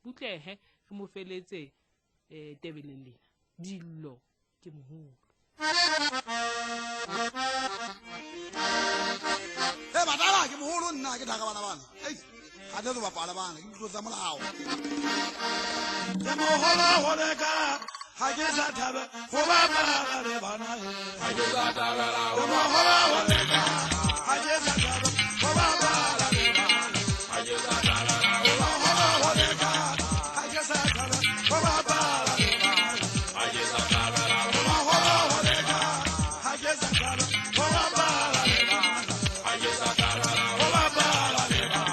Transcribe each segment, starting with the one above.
butlehe re mo feletse tebelelena Lillo ke Moholo. Badala ke Moholo nna ke daga bana ga tlo ba pala bana ke tlo tsa molao ke Moholo go leka ga ke sa thabe go ba pala le bana ga ke sa thabe ke Moholo go leka ga ke sa thabe go ba pala le bana ga ke sa thabe ke Moholo go leka ga ke sa thabe go ba pala le bana ga ke sa thabe ke Moholo go leka ga ke sa thabe go ba pala le bana ga ke sa thabe go ba pala le bana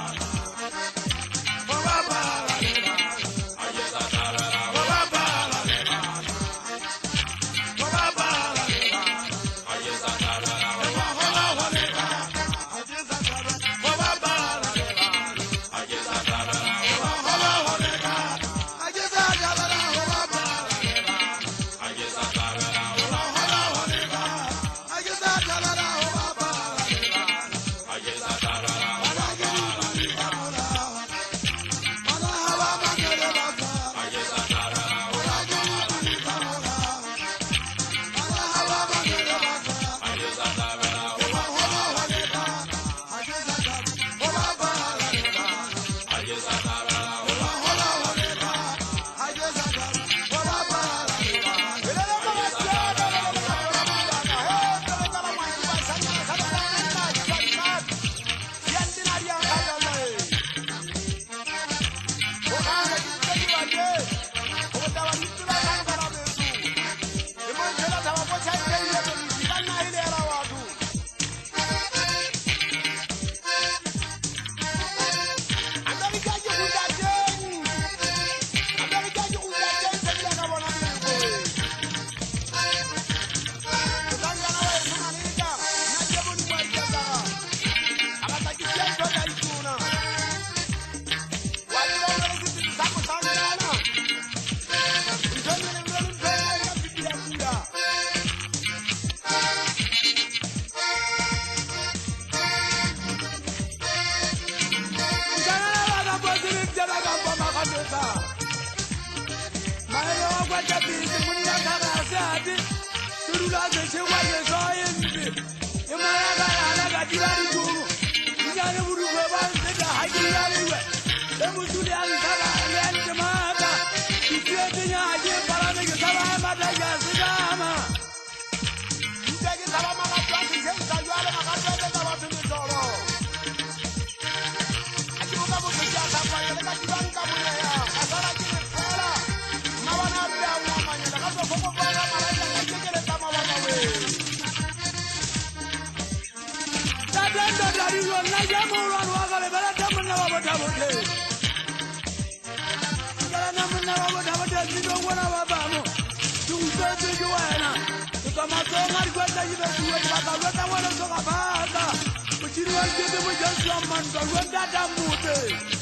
But you don't get the way you're